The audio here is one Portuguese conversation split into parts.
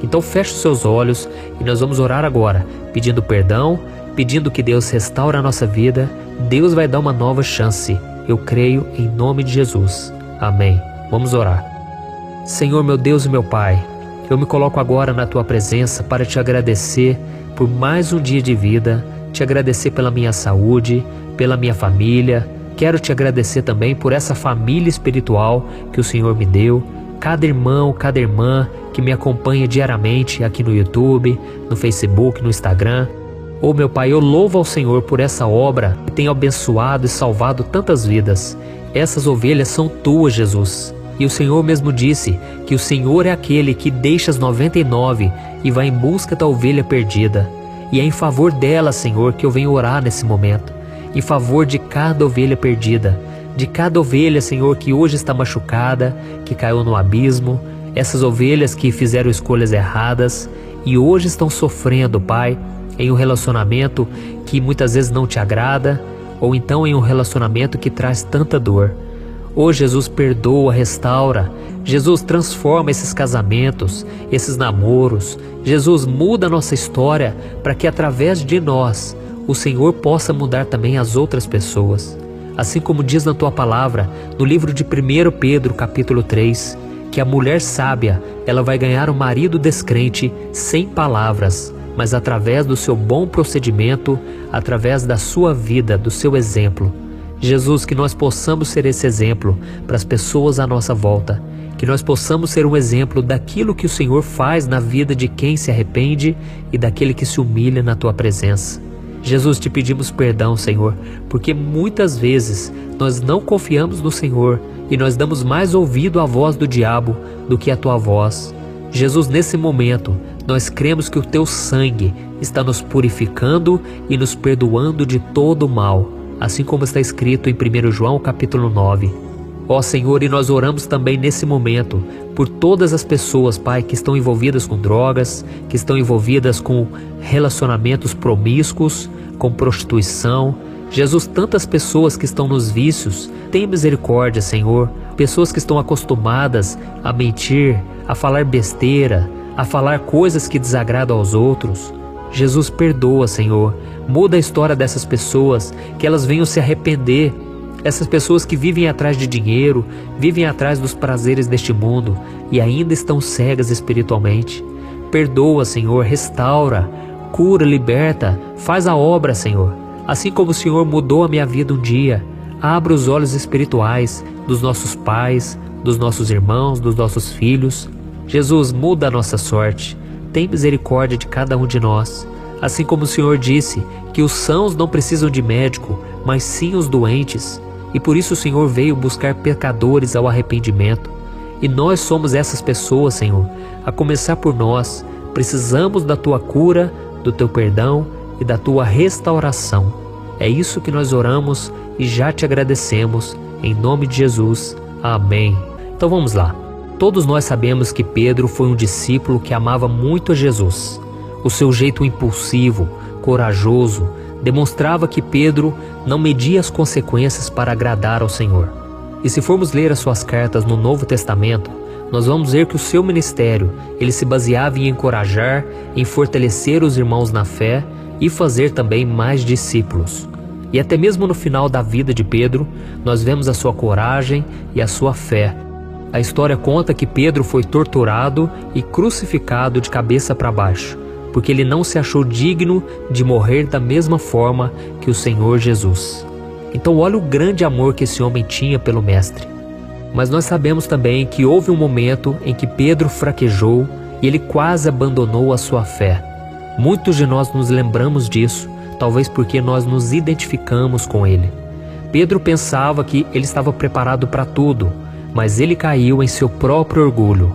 Então feche os seus olhos e nós vamos orar agora, pedindo perdão, pedindo que Deus restaure a nossa vida. Deus vai dar uma nova chance. Eu creio em nome de Jesus. Amém. Vamos orar. Senhor, meu Deus e meu Pai, eu me coloco agora na Tua presença para Te agradecer por mais um dia de vida, Te agradecer pela minha saúde, pela minha família. Quero Te agradecer também por essa família espiritual que o Senhor me deu, cada irmão, cada irmã que me acompanha diariamente aqui no YouTube, no Facebook, no Instagram. Oh meu Pai, eu louvo ao Senhor por essa obra que tem abençoado e salvado tantas vidas. Essas ovelhas são Tuas, Jesus. E o Senhor mesmo disse que o Senhor é aquele que deixa as 99 e vai em busca da ovelha perdida. E é em favor dela, Senhor, que eu venho orar nesse momento. Em favor de cada ovelha perdida. De cada ovelha, Senhor, que hoje está machucada, que caiu no abismo. Essas ovelhas que fizeram escolhas erradas e hoje estão sofrendo, Pai, em um relacionamento que muitas vezes não Te agrada, ou então em um relacionamento que traz tanta dor. Oh Jesus, perdoa, restaura. Jesus, transforma esses casamentos, esses namoros. Jesus, muda a nossa história para que através de nós o Senhor possa mudar também as outras pessoas. Assim como diz na Tua palavra, no livro de 1 Pedro, capítulo 3, que a mulher sábia, ela vai ganhar um marido descrente sem palavras, mas através do seu bom procedimento, através da sua vida, do seu exemplo. Jesus, que nós possamos ser esse exemplo para as pessoas à nossa volta, que nós possamos ser um exemplo daquilo que o Senhor faz na vida de quem se arrepende e daquele que se humilha na Tua presença. Jesus, Te pedimos perdão, Senhor, porque muitas vezes nós não confiamos no Senhor e nós damos mais ouvido à voz do diabo do que à Tua voz. Jesus, nesse momento, nós cremos que o Teu sangue está nos purificando e nos perdoando de todo o mal, assim como está escrito em 1 João capítulo 9. Ó Senhor, e nós oramos também nesse momento por todas as pessoas, Pai, que estão envolvidas com drogas, que estão envolvidas com relacionamentos promíscuos, com prostituição. Jesus, tantas pessoas que estão nos vícios, tem misericórdia, Senhor. Pessoas que estão acostumadas a mentir, a falar besteira, a falar coisas que desagradam aos outros. Jesus, perdoa, Senhor. Muda a história dessas pessoas, que elas venham se arrepender. Essas pessoas que vivem atrás de dinheiro, vivem atrás dos prazeres deste mundo e ainda estão cegas espiritualmente. Perdoa, Senhor, restaura, cura, liberta, faz a obra, Senhor. Assim como o Senhor mudou a minha vida um dia, abra os olhos espirituais dos nossos pais, dos nossos irmãos, dos nossos filhos. Jesus, muda a nossa sorte. Tem misericórdia de cada um de nós. Assim como o Senhor disse que os sãos não precisam de médico, mas sim os doentes. E por isso o Senhor veio buscar pecadores ao arrependimento. E nós somos essas pessoas, Senhor. A começar por nós, precisamos da Tua cura, do Teu perdão e da Tua restauração. É isso que nós oramos e já Te agradecemos. Em nome de Jesus. Amém. Então vamos lá. Todos nós sabemos que Pedro foi um discípulo que amava muito a Jesus. O seu jeito impulsivo, corajoso, demonstrava que Pedro não media as consequências para agradar ao Senhor. E se formos ler as suas cartas no Novo Testamento, nós vamos ver que o seu ministério, ele se baseava em encorajar, em fortalecer os irmãos na fé e fazer também mais discípulos. E até mesmo no final da vida de Pedro, nós vemos a sua coragem e a sua fé. A história conta que Pedro foi torturado e crucificado de cabeça para baixo, porque ele não se achou digno de morrer da mesma forma que o Senhor Jesus. Então olha o grande amor que esse homem tinha pelo Mestre. Mas nós sabemos também que houve um momento em que Pedro fraquejou e ele quase abandonou a sua fé. Muitos de nós nos lembramos disso, talvez porque nós nos identificamos com ele. Pedro pensava que ele estava preparado para tudo, mas ele caiu em seu próprio orgulho.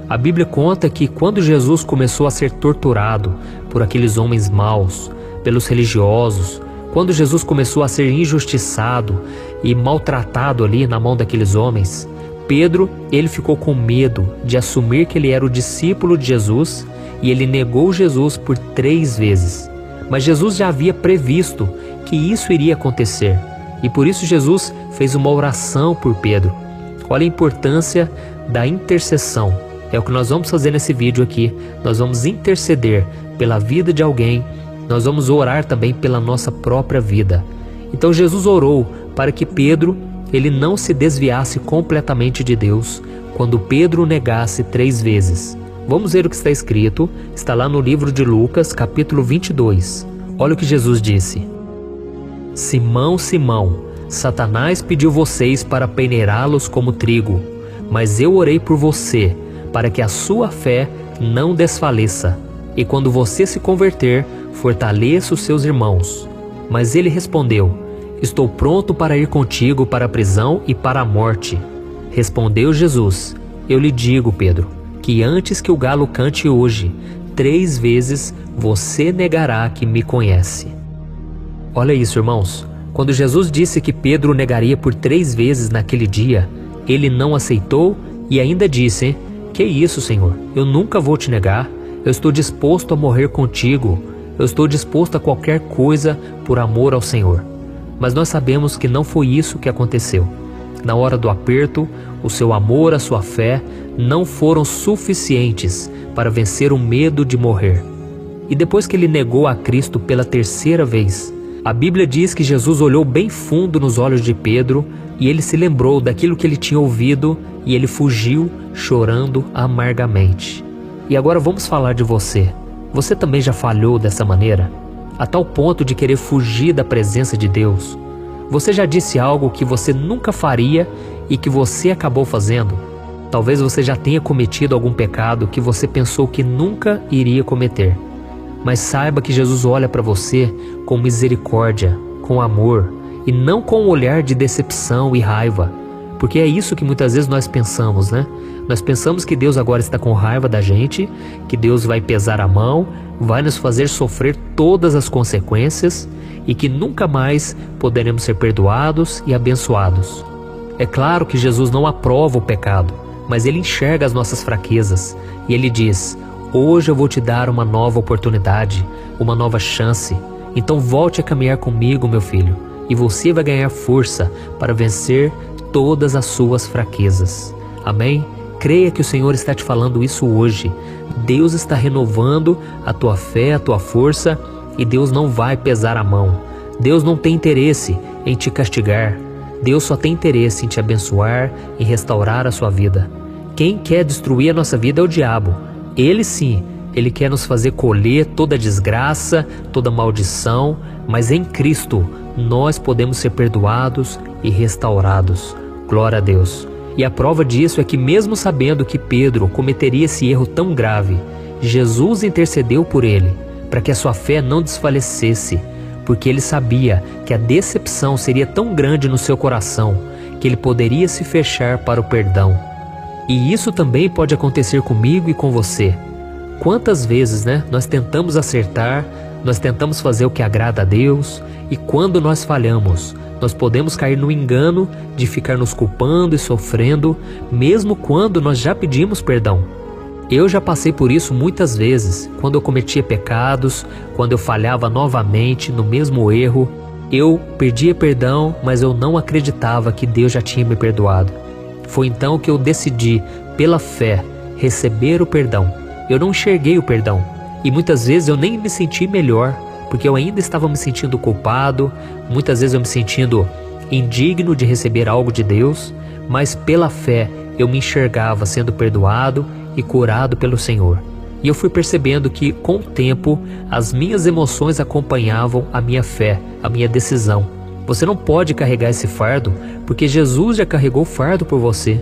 A Bíblia conta que quando Jesus começou a ser torturado por aqueles homens maus, pelos religiosos, quando Jesus começou a ser injustiçado e maltratado ali na mão daqueles homens, Pedro, ele ficou com medo de assumir que ele era o discípulo de Jesus e ele negou Jesus por 3 vezes. Mas Jesus já havia previsto que isso iria acontecer e por isso Jesus fez uma oração por Pedro. Olha a importância da intercessão. É o que nós vamos fazer nesse vídeo aqui. Nós vamos interceder pela vida de alguém. Nós vamos orar também pela nossa própria vida. Então Jesus orou para que Pedro ele não se desviasse completamente de Deus quando Pedro o negasse 3 vezes. Vamos ver o que está escrito. Está lá no livro de Lucas, capítulo 22. Olha o que Jesus disse. Simão, Simão, Satanás pediu vocês para peneirá-los como trigo, mas eu orei por você, para que a sua fé não desfaleça. E quando você se converter, fortaleça os seus irmãos. Mas ele respondeu, estou pronto para ir contigo para a prisão e para a morte. Respondeu Jesus, eu lhe digo, Pedro, que antes que o galo cante hoje, 3 vezes você negará que me conhece. Olha isso, irmãos. Quando Jesus disse que Pedro o negaria por 3 vezes naquele dia, ele não aceitou e ainda disse, que isso, Senhor? Eu nunca vou te negar. Eu estou disposto a morrer contigo. Eu estou disposto a qualquer coisa por amor ao Senhor. Mas nós sabemos que não foi isso que aconteceu. Na hora do aperto, o seu amor, a sua fé, não foram suficientes para vencer o medo de morrer. E depois que ele negou a Cristo pela 3ª vez, a Bíblia diz que Jesus olhou bem fundo nos olhos de Pedro e ele se lembrou daquilo que ele tinha ouvido e ele fugiu chorando amargamente. E agora vamos falar de você. Você também já falhou dessa maneira? A tal ponto de querer fugir da presença de Deus? Você já disse algo que você nunca faria e que você acabou fazendo? Talvez você já tenha cometido algum pecado que você pensou que nunca iria cometer. Mas saiba que Jesus olha para você com misericórdia, com amor, e não com um olhar de decepção e raiva. Porque é isso que muitas vezes nós pensamos, né? Nós pensamos que Deus agora está com raiva da gente, que Deus vai pesar a mão, vai nos fazer sofrer todas as consequências e que nunca mais poderemos ser perdoados e abençoados. É claro que Jesus não aprova o pecado, mas ele enxerga as nossas fraquezas e ele diz, hoje eu vou te dar uma nova oportunidade, uma nova chance. Então volte a caminhar comigo, meu filho, e você vai ganhar força para vencer todas as suas fraquezas. Amém? Creia que o Senhor está te falando isso hoje. Deus está renovando a tua fé, a tua força, e Deus não vai pesar a mão. Deus não tem interesse em te castigar. Deus só tem interesse em te abençoar, em restaurar a sua vida. Quem quer destruir a nossa vida é o diabo. Ele sim, ele quer nos fazer colher toda desgraça, toda maldição, mas em Cristo nós podemos ser perdoados e restaurados. Glória a Deus. E a prova disso é que mesmo sabendo que Pedro cometeria esse erro tão grave, Jesus intercedeu por ele, para que a sua fé não desfalecesse, porque ele sabia que a decepção seria tão grande no seu coração, que ele poderia se fechar para o perdão. E isso também pode acontecer comigo e com você. Quantas vezes, nós tentamos acertar, nós tentamos fazer o que agrada a Deus, e quando nós falhamos, nós podemos cair no engano de ficar nos culpando e sofrendo, mesmo quando nós já pedimos perdão. Eu já passei por isso muitas vezes, quando eu cometia pecados, quando eu falhava novamente no mesmo erro. Eu pedia perdão, mas eu não acreditava que Deus já tinha me perdoado. Foi então que eu decidi, pela fé, receber o perdão. Eu não enxerguei o perdão, e muitas vezes eu nem me senti melhor, porque eu ainda estava me sentindo culpado, muitas vezes eu me sentindo indigno de receber algo de Deus, mas pela fé eu me enxergava sendo perdoado e curado pelo Senhor. E eu fui percebendo que, com o tempo, as minhas emoções acompanhavam a minha fé, a minha decisão. Você não pode carregar esse fardo, porque Jesus já carregou o fardo por você.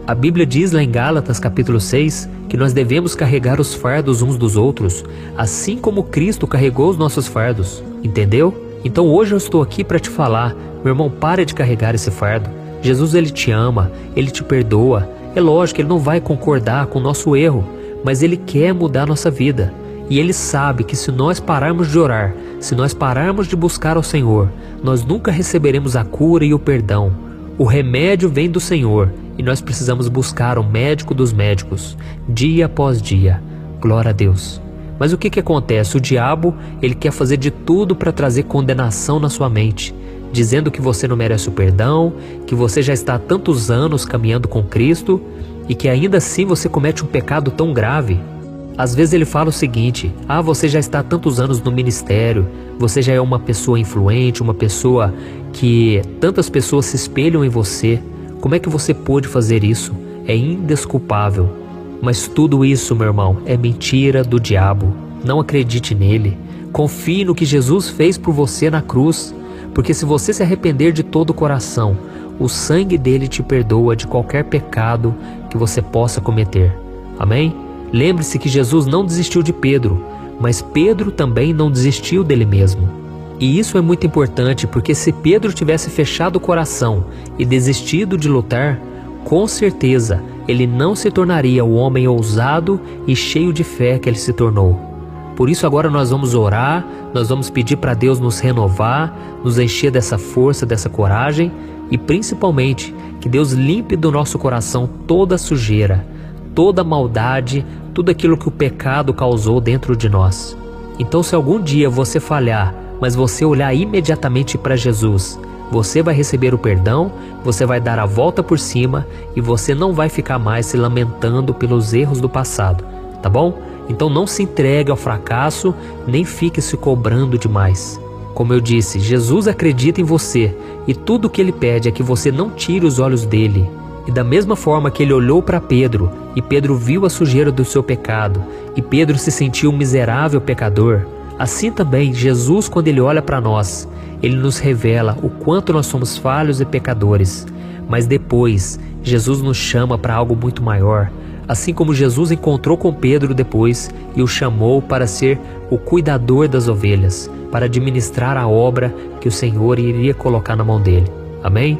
A Bíblia diz lá em Gálatas capítulo 6 que nós devemos carregar os fardos uns dos outros, assim como Cristo carregou os nossos fardos. Entendeu? Então hoje eu estou aqui para te falar, meu irmão, pare de carregar esse fardo. Jesus, ele te ama, ele te perdoa. É lógico que ele não vai concordar com o nosso erro, mas ele quer mudar a nossa vida. E ele sabe que se nós pararmos de orar, se nós pararmos de buscar ao Senhor, nós nunca receberemos a cura e o perdão. O remédio vem do Senhor e nós precisamos buscar o médico dos médicos, dia após dia. Glória a Deus. Mas o que acontece? O diabo, ele quer fazer de tudo para trazer condenação na sua mente, dizendo que você não merece o perdão, que você já está há tantos anos caminhando com Cristo e que ainda assim você comete um pecado tão grave. Às vezes ele fala o seguinte: você já está há tantos anos no ministério, você já é uma pessoa influente, uma pessoa que tantas pessoas se espelham em você. Como é que você pôde fazer isso? É indesculpável. Mas tudo isso, meu irmão, é mentira do diabo. Não acredite nele. Confie no que Jesus fez por você na cruz. Porque se você se arrepender de todo o coração, o sangue dele te perdoa de qualquer pecado que você possa cometer. Amém? Lembre-se que Jesus não desistiu de Pedro, mas Pedro também não desistiu dele mesmo. E isso é muito importante, porque se Pedro tivesse fechado o coração e desistido de lutar, com certeza ele não se tornaria o homem ousado e cheio de fé que ele se tornou. Por isso agora nós vamos orar, nós vamos pedir para Deus nos renovar, nos encher dessa força, dessa coragem e principalmente que Deus limpe do nosso coração toda a sujeira, toda a maldade, tudo aquilo que o pecado causou dentro de nós. Então se algum dia você falhar, mas você olhar imediatamente para Jesus, você vai receber o perdão, você vai dar a volta por cima e você não vai ficar mais se lamentando pelos erros do passado, tá bom? Então não se entregue ao fracasso, nem fique se cobrando demais. Como eu disse, Jesus acredita em você e tudo o que ele pede é que você não tire os olhos dele. E da mesma forma que ele olhou para Pedro e Pedro viu a sujeira do seu pecado e Pedro se sentiu um miserável pecador, assim também Jesus, quando ele olha para nós, ele nos revela o quanto nós somos falhos e pecadores. Mas depois Jesus nos chama para algo muito maior, assim como Jesus encontrou com Pedro depois e o chamou para ser o cuidador das ovelhas, para administrar a obra que o Senhor iria colocar na mão dele. Amém?